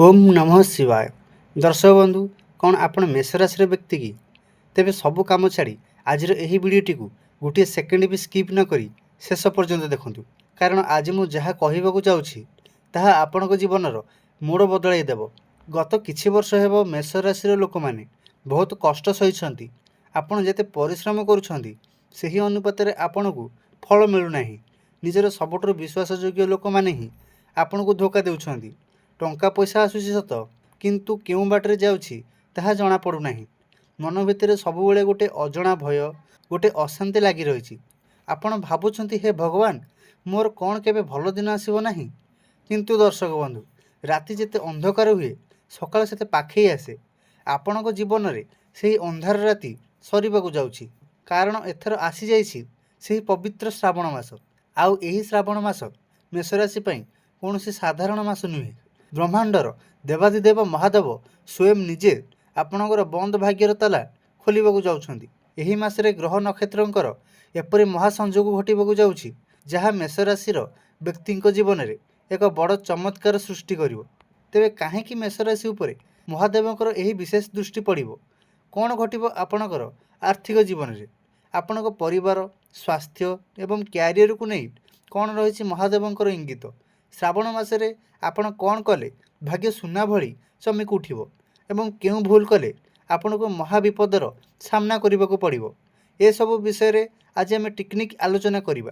ओम नमः शिवाय। दर्शक बंधु, कौन आपण मेष राशि व्यक्ति कि तेबे सबु काम छाड़ी आज यही भिडटी को गोटे सेकेंड भी स्किप न करी शेष पर्यंत देखूँ, कारण आज मु जहाँ कहवाक जाऊँगी ताहा आपणक जीवनर मोड़ बदल देव। गत किछि वर्ष हेब मेष राशि लोक मैंने बहुत कष्ट सही आपण जेते परिश्रम करुछंती सही अनुपात आपण को फल मिलूना। निजर सबुठ विश्वासयोग्य लोक मैंने ही आपण को धोखा देउछंती। टंका पैसा आसूसी सत, किंतु केउं बाटरे जाउछि ताहा जणा पड़ुना। मन भितर सबुबेले गोटे अजणा भय, गोटे अशांति लगी रही। आपण भावुंट हे भगवान, मोर कौन केबे भल दिन आसब ना। किंतु दर्शक बंधु, राति जेते अंधकार हुए सकाळ सेते पाखे आसे। आपण जीवन में से अंधार राति सरिबाकु जाउछि, कारण एथर आसी जाइछि सेही पवित्र श्रावण मास। आउ एही श्रावण मास मेष राशि पई कौनसी साधारण मास नुहे। ब्रह्मांडर देवाधिदेव महादेव स्वयं निजे आपणकर बंद भाग्यर ताला खोलिबाकु जाउछंती। एही मासरे ग्रह नक्षत्रंकर एपरि महासंयोग घटिबाकु जाउछि जहाँ मेष राशि व्यक्ति जीवन में एक बड़ चमत्कार सृष्टि करिवो। तेबे काहेकि मेष राशि उपरे महादेवंकर एही विशेष दृष्टि पड़िबो? कौन घटिबो आपणकर आर्थिक जीवन में, आपणक परिवार, स्वास्थ्य एवं क्यारियर को नहीं कौन रही महादेवंकर इंगित? श्रावण मासरे आपण कौन कले भाग्य सुना भली चमक उठिबो एवं केउं भूल कले आपण को महाविपदर सामना करने को पड़िबो? ए सब विषय रे आज आम टेक्निक आलोचना करिबा।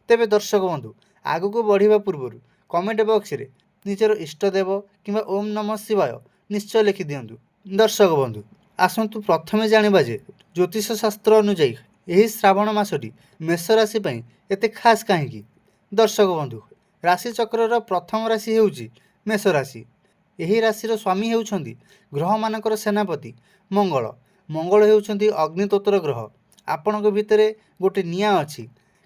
तेबे दर्शक बंधु, आगको बढ़िबा पूर्व कमेंट बॉक्स रे निजर इष्टदेव किंबा ओम नमः शिवाय निश्चय लिखि दियंतु। दर्शक बंधु, आसंतु प्रथमे जानिबा जे ज्योतिष शास्त्र अनुसार यही श्रावण मासटी मेष राशि पई एते खास काहेकि। दर्शक बंधु, राशि चक्रर प्रथम राशि हेउची मेष राशि। यही राशि स्वामी हेउछंती ग्रह मानकर सेनापति मंगल। मंगल हेउछंती अग्नितत्वर ग्रह। आपणक भितरे गोटे निया अछि,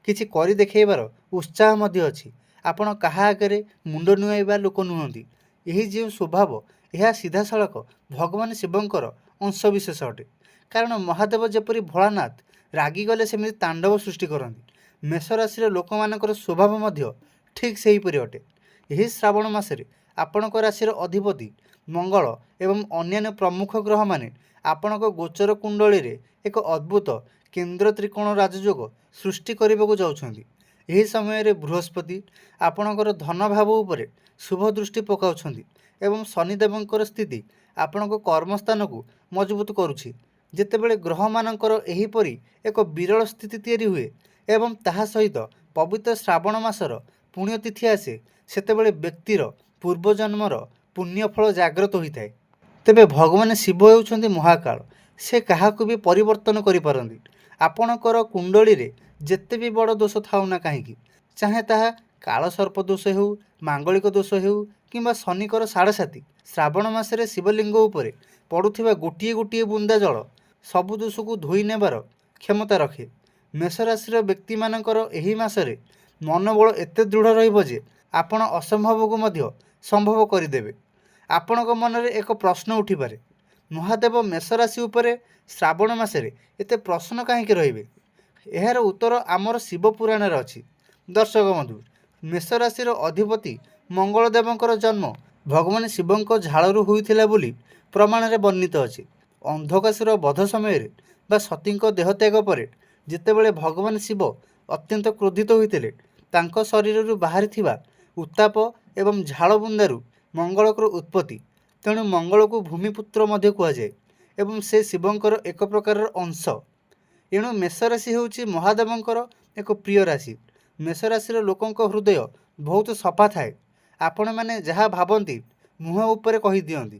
किछि करि देखैबार उत्साह मध्य अछि। आपण काहा आगे मुंड नुआइबा लोक नुहंती। यही जो स्वभाव यह सीधा सड़क भगवान शिवंकर अंशविशेष अटे, कारण महादेव जेपरी भोलानाथ रागिगले सेमि तांडव सृष्टि करती। मेष राशि लोक मानकर स्वभाव मध्य ठीक सेहीपरि अटे। यही श्रावण मासरे आपणक राशिर अधिपति मंगल एवं अन्यान्य प्रमुख ग्रह माने आपणक गोचर कुंडली रे एक अद्भुत केंद्र त्रिकोण राजयोग सृष्टि करने जाउछंती। यही समय रे बृहस्पति आपणकर धन भाव उपरे शुभ दृष्टि पकाउछंती एवं शनिदेवंकर स्थिति आपणक कर्मस्थान को मजबूत करुछि। जेतेबेले ग्रह मानकर एहीपरि एक विरल स्थिति तैयारी हुए एवं ताहा सहित पवित्र श्रावण मासर पुण्यतिथि आसे, सेतेबेले व्यक्तिर पूर्वजन्मर पुण्यफल जागृत होता है। तेबे भगवान शिव हेउछंती महाकाल। से काहाकु भी परिवर्तन करि पारंती। आपणकर कुंडली रे जेते भी बड़ दोष थाउ ना काहेकि, चाहे ताहा काल सर्प दोष हेउ, मांगलिक दोष हेउ किंबा शनिकर साढ़े साथी, श्रावण मासरे शिवलिंग उपरे पड़ुथिबा गोटिए गोटिए बुंदा जल सबु दोष को धोई नेबार क्षमता रखे। मेष राशि व्यक्ति मानकर एही मासरे मनोबल एते दृढ़ रहिबो जे आपण असंभव को मध्य संभव करदेवे। आपणक मनरे एक प्रश्न उठिपारे, महादेव मेष राशि उपरे श्रावण मासरे एते प्रश्न काहेकि रहिबे? एहार उत्तर आमर शिव पुराण रे अछि। दर्शक बंधु, मेष राशिर अधिपति मंगल देवंकर जन्म भगवान शिवंक झाड़ू होइथिला बोली प्रमाण रे वर्णित अछि। अंधकासुर बध समय रे बा सतींक देहत्याग परे जेतेबेले भगवान शिव अत्यंत क्रोधित होइतिले, तांको शरीररु बाहरी थिबा उत्ताप एवं झाड़ बुंदारू मंगलकर उत्पत्ति। तेणु मंगल को भूमिपुत्र मध्य कुहाଯାଏ एवं से शिवंकर एक प्रकार अंश। एणु मेष राशि हेउची महादेवंकर एक प्रिय राशि। मेष राशि लोकंक हृदय बहुत सफा थाए। आपण माने जहाँ भावती मुह उपरे कहि दियंती।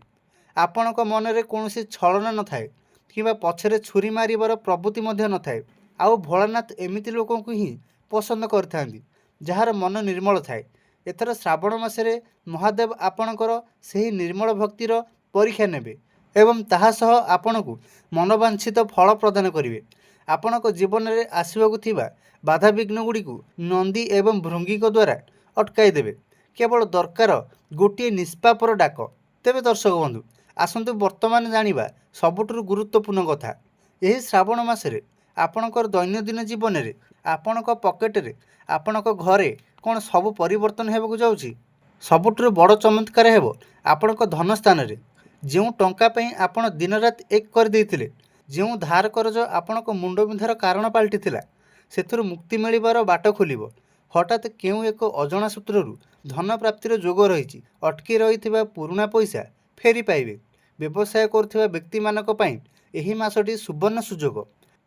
आपणक मनरे कौनसी छलना न थाए किंबा पछरे छुरी मारिबार प्रवृत्ति मध्य न थाए। आउ भोलानाथ एमिति लोकंकु ही पसंद करथांती जहार मन निर्मल थाए। एथर श्रावण मासरे महादेव आपणकर सही निर्मल भक्तिर परीक्षा नेबे एवं ताहा सह आपणकु मनवांछित फल प्रदान करिवे। आपणक जीवन में आसवाकु थिबा बाधा विघ्न गुड़िक नंदी एवं भृंगी द्वारा अटकाई देबे। केवल दरकार गोटे निष्पापर डाक। तेबे दर्शक बंधु, आसंतु वर्तमान जानिबा सबुठुरु गुरुत्वपूर्ण कथा। यही श्रावण मासरे आपणकर दैनंदिन जीवन में आपणक पकेट रे आपणक घरे कौन सब परिवर्तन हेबाकु जाउछि? ସବୁଠାରୁ ବଡ଼ ଚମତ୍କାର ହେବ ଆପଣଙ୍କ ଧନ ସ୍ଥାନରେ ଯେଉଁ ଟଙ୍କା ପାଇଁ ଆପଣ ଦିନରାତି ଏକ କରିଦେଇଥିଲେ, ଯେଉଁ ଧାର କରଜ ଆପଣଙ୍କ ମୁଣ୍ଡ ବିନ୍ଧାର କାରଣ ପାଲଟିଥିଲା, ସେଥିରୁ ମୁକ୍ତି ମିଳିବାର ବାଟ ଖୋଲିବ। ହଠାତ୍ କେଉଁ ଏକ ଅଜଣା ସୂତ୍ରରୁ ଧନ ପ୍ରାପ୍ତିର ଯୋଗ ରହିଛି। ଅଟକି ରହିଥିବା ପୁରୁଣା ପଇସା ଫେରି ପାଇବେ। ବ୍ୟବସାୟ କରୁଥିବା ବ୍ୟକ୍ତିମାନଙ୍କ ପାଇଁ ଏହି ମାସଟି ସୁବର୍ଣ୍ଣ ସୁଯୋଗ।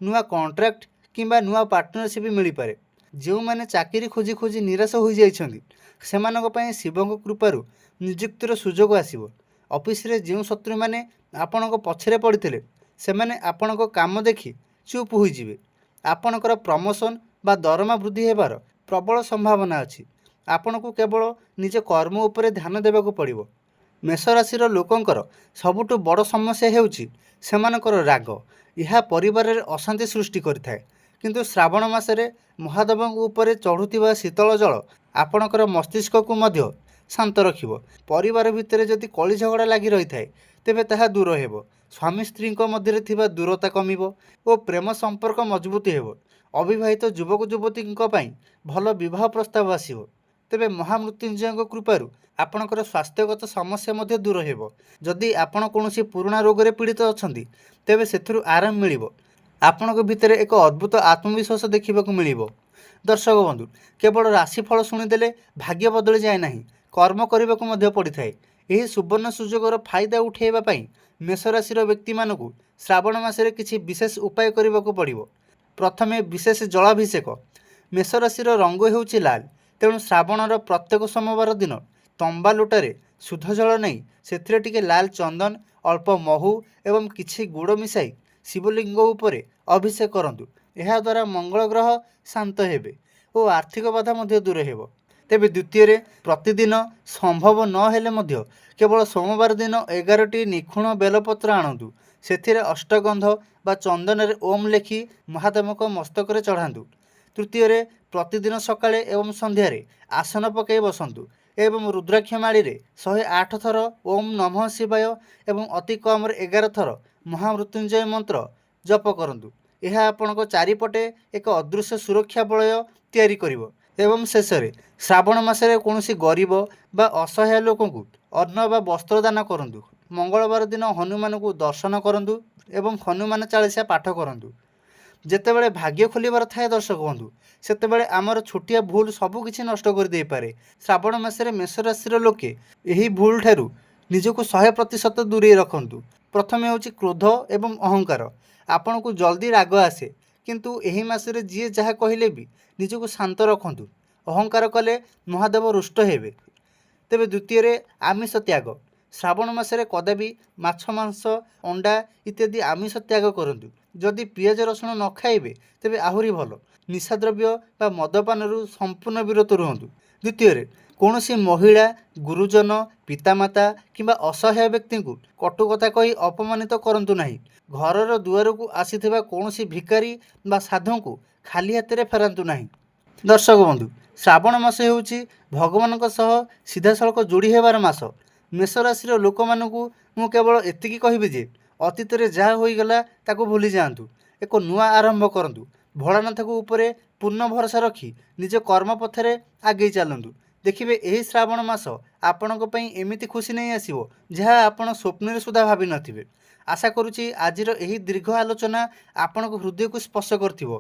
ନୂଆ କଣ୍ଟ୍ରାକ୍ଟ କିମ୍ବା ନୂଆ ପାର୍ଟନରସିପ୍ ମିଳିପାରେ। ଯେଉଁମାନେ ଚାକିରି ଖୋଜି ଖୋଜି ନିରାଶ ହୋଇଯାଇଛନ୍ତି, ସେମାନଙ୍କ ପାଇଁ ଶିବଙ୍କ କୃପାରୁ ନିଯୁକ୍ତିର ସୁଯୋଗ ଆସିବ। ଅଫିସରେ ଯେଉଁ ଶତ୍ରୁମାନେ ଆପଣଙ୍କ ପଛରେ ପଡ଼ିଥିଲେ, ସେମାନେ ଆପଣଙ୍କ କାମ ଦେଖି ଚୁପ୍ ହୋଇଯିବେ। ଆପଣଙ୍କର ପ୍ରମୋସନ୍ ବା ଦରମା ବୃଦ୍ଧି ହେବାର ପ୍ରବଳ ସମ୍ଭାବନା ଅଛି। ଆପଣଙ୍କୁ କେବଳ ନିଜ କର୍ମ ଉପରେ ଧ୍ୟାନ ଦେବାକୁ ପଡ଼ିବ। ମେଷ ରାଶିର ଲୋକଙ୍କର ସବୁଠୁ ବଡ଼ ସମସ୍ୟା ହେଉଛି ସେମାନଙ୍କର ରାଗ। ଏହା ପରିବାରରେ ଅଶାନ୍ତି ସୃଷ୍ଟି କରିଥାଏ। କିନ୍ତୁ ଶ୍ରାବଣ ମାସରେ ମହାଦେବଙ୍କ ଉପରେ ଚଢ଼ୁଥିବା ଶୀତଳ ଜଳ ଆପଣଙ୍କର ମସ୍ତିଷ୍କକୁ ମଧ୍ୟ ଶାନ୍ତ ରଖିବ। ପରିବାର ଭିତରେ ଯଦି କଳି ଝଗଡ଼ା ଲାଗି ରହିଥାଏ, ତେବେ ତାହା ଦୂର ହେବ। ସ୍ୱାମୀ ସ୍ତ୍ରୀଙ୍କ ମଧ୍ୟରେ ଥିବା ଦୂରତା କମିବ ଓ ପ୍ରେମ ସମ୍ପର୍କ ମଜବୁତ ହେବ। ଅବିବାହିତ ଯୁବକ ଯୁବତୀଙ୍କ ପାଇଁ ଭଲ ବିବାହ ପ୍ରସ୍ତାବ ଆସିବ। ତେବେ ମହାମୃତ୍ୟୁଞ୍ଜୟଙ୍କ କୃପାରୁ ଆପଣଙ୍କର ସ୍ୱାସ୍ଥ୍ୟଗତ ସମସ୍ୟା ମଧ୍ୟ ଦୂର ହେବ। ଯଦି ଆପଣ କୌଣସି ପୁରୁଣା ରୋଗରେ ପୀଡ଼ିତ ଅଛନ୍ତି, ତେବେ ସେଥିରୁ ଆରାମ ମିଳିବ। ଆପଣଙ୍କ ଭିତରେ ଏକ ଅଦ୍ଭୁତ ଆତ୍ମବିଶ୍ୱାସ ଦେଖିବାକୁ ମିଳିବ। ଦର୍ଶକ ବନ୍ଧୁ, କେବଳ ରାଶିଫଳ ଶୁଣିଦେଲେ ଭାଗ୍ୟ ବଦଳି ଯାଏ ନାହିଁ, କର୍ମ କରିବାକୁ ମଧ୍ୟ ପଡ଼ିଥାଏ। ଏହି ସୁବର୍ଣ୍ଣ ସୁଯୋଗର ଫାଇଦା ଉଠାଇବା ପାଇଁ ମେଷ ରାଶିର ବ୍ୟକ୍ତିମାନଙ୍କୁ ଶ୍ରାବଣ ମାସରେ କିଛି ବିଶେଷ ଉପାୟ କରିବାକୁ ପଡ଼ିବ। ପ୍ରଥମେ ବିଶେଷ ଜଳାଭିଷେକ। ମେଷ ରାଶିର ରଙ୍ଗ ହେଉଛି ଲାଲ, ତେଣୁ ଶ୍ରାବଣର ପ୍ରତ୍ୟେକ ସୋମବାର ଦିନ ତମ୍ବା ଲୋଟାରେ ଶୁଦ୍ଧ ଜଳ ନେଇ ସେଥିରେ ଟିକେ ଲାଲ ଚନ୍ଦନ, ଅଳ୍ପ ମହୁ ଏବଂ କିଛି ଗୁଡ଼ ମିଶାଇ ଶିବଲିଙ୍ଗ ଉପରେ ଅଭିଷେକ କରନ୍ତୁ। ଏହାଦ୍ୱାରା ମଙ୍ଗଳ ଗ୍ରହ ଶାନ୍ତ ହେବେ ଓ ଆର୍ଥିକ ବାଧା ମଧ୍ୟ ଦୂର ହେବ। ତେବେ ଦ୍ୱିତୀୟରେ, ପ୍ରତିଦିନ ସମ୍ଭବ ନ ହେଲେ ମଧ୍ୟ କେବଳ ସୋମବାର ଦିନ 11ଟି ନିଖୁଣ ବେଲପତ୍ର ଆଣନ୍ତୁ। ସେଥିରେ ଅଷ୍ଟଗନ୍ଧ ବା ଚନ୍ଦନରେ ଓମ୍ ଲେଖି ମହାଦେବଙ୍କ ମସ୍ତକରେ ଚଢ଼ାନ୍ତୁ। ତୃତୀୟରେ, ପ୍ରତିଦିନ ସକାଳେ ଏବଂ ସନ୍ଧ୍ୟାରେ ଆସନ ପକାଇ ବସନ୍ତୁ ଏବଂ ରୁଦ୍ରାକ୍ଷ ମାଳିରେ 108 ଥର ଓମ୍ ନମଃ ଶିବାୟ ଏବଂ ଅତି କମରେ 11 ଥର ମହାମୃତ୍ୟୁଞ୍ଜୟ ମନ୍ତ୍ର ଜପ କରନ୍ତୁ। ଏହା ଆପଣଙ୍କ ଚାରିପଟେ ଏକ ଅଦୃଶ୍ୟ ସୁରକ୍ଷା ବଳୟ ତିଆରି କରିବ। ଏବଂ ଶେଷରେ, ଶ୍ରାବଣ ମାସରେ କୌଣସି ଗରିବ ବା ଅସହାୟ ଲୋକଙ୍କୁ ଅନ୍ନ ବା ବସ୍ତ୍ର ଦାନ କରନ୍ତୁ। ମଙ୍ଗଳବାର ଦିନ ହନୁମାନଙ୍କୁ ଦର୍ଶନ କରନ୍ତୁ ଏବଂ ହନୁମାନ ଚାଳିଶା ପାଠ କରନ୍ତୁ। ଯେତେବେଳେ ଭାଗ୍ୟ ଖୋଲିବାର ଥାଏ ଦର୍ଶକ ବନ୍ଧୁ, ସେତେବେଳେ ଆମର ଛୋଟିଆ ଭୁଲ ସବୁକିଛି ନଷ୍ଟ କରିଦେଇପାରେ। ଶ୍ରାବଣ ମାସରେ ମେଷ ରାଶିର ଲୋକେ ଏହି ଭୁଲ ଠାରୁ ନିଜକୁ 100% ଦୂରେଇ ରଖନ୍ତୁ। ପ୍ରଥମେ ହେଉଛି କ୍ରୋଧ ଏବଂ ଅହଙ୍କାର। ଆପଣଙ୍କୁ ଜଲ୍ଦି ରାଗ ଆସେ, କିନ୍ତୁ ଏହି ମାସରେ ଯିଏ ଯାହା କହିଲେ ବି ନିଜକୁ ଶାନ୍ତ ରଖନ୍ତୁ। ଅହଙ୍କାର କଲେ ମହାଦେବ ରୁଷ୍ଟ ହେବେ। ତେବେ ଦ୍ୱିତୀୟରେ, ଆମିଷ ତ୍ୟାଗ। ଶ୍ରାବଣ ମାସରେ କଦାପି ମାଛ, ମାଂସ, ଅଣ୍ଡା ଇତ୍ୟାଦି ଆମିଷ ତ୍ୟାଗ କରନ୍ତୁ। ଯଦି ପିଆଜ ରସୁଣ ନ ଖାଇବେ, ତେବେ ଆହୁରି ଭଲ। ନିଶାଦ୍ରବ୍ୟ ବା ମଦପାନରୁ ସମ୍ପୂର୍ଣ୍ଣ ବିରତ ରୁହନ୍ତୁ। ଦ୍ୱିତୀୟରେ, କୌଣସି ମହିଳା, ଗୁରୁଜନ, ପିତାମାତା କିମ୍ବା ଅସହାୟ ବ୍ୟକ୍ତିଙ୍କୁ କଟୁ କଥା କହି ଅପମାନିତ କରନ୍ତୁ ନାହିଁ। ଘରର ଦୁଆରକୁ ଆସିଥିବା କୌଣସି ଭିକାରୀ ବା ସାଧୁଙ୍କୁ ଖାଲି ହାତରେ ଫେରାନ୍ତୁ ନାହିଁ। ଦର୍ଶକ ବନ୍ଧୁ, ଶ୍ରାବଣ ମାସ ହେଉଛି ଭଗବାନଙ୍କ ସହ ସିଧାସଳଖ ଯୋଡ଼ି ହେବାର ମାସ। ମେଷ ରାଶିର ଲୋକମାନଙ୍କୁ ମୁଁ କେବଳ ଏତିକି କହିବି ଯେ ଅତୀତରେ ଯାହା ହୋଇଗଲା ତାକୁ ଭୁଲି ଯାଆନ୍ତୁ। ଏକ ନୂଆ ଆରମ୍ଭ କରନ୍ତୁ। ଭୋଳାନାଥଙ୍କ ଉପରେ ପୂର୍ଣ୍ଣ ଭରସା ରଖି ନିଜ କର୍ମ ପଥରେ ଆଗେଇ ଚାଲନ୍ତୁ। ଦେଖିବେ ଏହି ଶ୍ରାବଣ ମାସ ଆପଣଙ୍କ ପାଇଁ ଏମିତି ଖୁସି ନେଇ ଆସିବ, ଯାହା ଆପଣ ସ୍ୱପ୍ନରେ ସୁଦ୍ଧା ଭାବିନଥିବେ। ଆଶା କରୁଛି ଆଜିର ଏହି ଦୀର୍ଘ ଆଲୋଚନା ଆପଣଙ୍କ ହୃଦୟକୁ ସ୍ପର୍ଶ କରିଥିବ।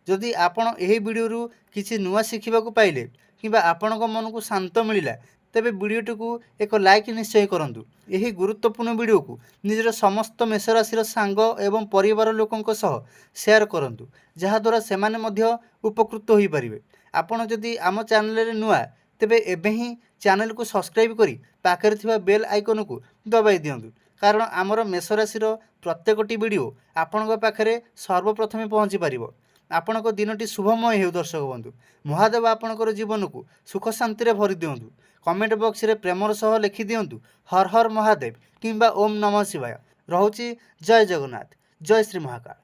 ଯଦି ଆପଣ ଏହି ଭିଡ଼ିଓରୁ କିଛି ନୂଆ ଶିଖିବାକୁ ପାଇଲେ କିମ୍ବା ଆପଣଙ୍କ ମନକୁ ଶାନ୍ତ ମିଳିଲା, ତେବେ ଭିଡ଼ିଓଟିକୁ ଏକ ଲାଇକ୍ ନିଶ୍ଚୟ କରନ୍ତୁ। ଏହି ଗୁରୁତ୍ୱପୂର୍ଣ୍ଣ ଭିଡ଼ିଓକୁ ନିଜର ସମସ୍ତ ମେଷ ରାଶିର ସାଙ୍ଗ ଏବଂ ପରିବାର ଲୋକଙ୍କ ସହ ସେୟାର କରନ୍ତୁ, ଯାହାଦ୍ୱାରା ସେମାନେ ମଧ୍ୟ ଉପକୃତ ହୋଇପାରିବେ। ଆପଣ ଯଦି ଆମ ଚ୍ୟାନେଲରେ ନୂଆ, ତେବେ ଏବେ ହିଁ ଚ୍ୟାନେଲକୁ ସବସ୍କ୍ରାଇବ୍ କରି ପାଖରେ ଥିବା ବେଲ୍ ଆଇକନକୁ ଦବାଇ ଦିଅନ୍ତୁ, କାରଣ ଆମର ମେଷ ରାଶିର ପ୍ରତ୍ୟେକଟି ଭିଡ଼ିଓ ଆପଣଙ୍କ ପାଖରେ ସର୍ବପ୍ରଥମେ ପହଞ୍ଚି ପାରିବ। ଆପଣଙ୍କ ଦିନଟି ଶୁଭମୟ ହେଉ ଦର୍ଶକ ବନ୍ଧୁ। ମହାଦେବ ଆପଣଙ୍କର ଜୀବନକୁ ସୁଖ ଶାନ୍ତିରେ ଭରି ଦିଅନ୍ତୁ। କମେଣ୍ଟ ବକ୍ସରେ ପ୍ରେମର ସହ ଲେଖିଦିଅନ୍ତୁ ହର ହର ମହାଦେବ କିମ୍ବା ଓମ୍ ନମଃ ଶିବାୟ। ରହୁଛି। ଜୟ ଜଗନ୍ନାଥ, ଜୟ ଶ୍ରୀ ମହାକାଳ।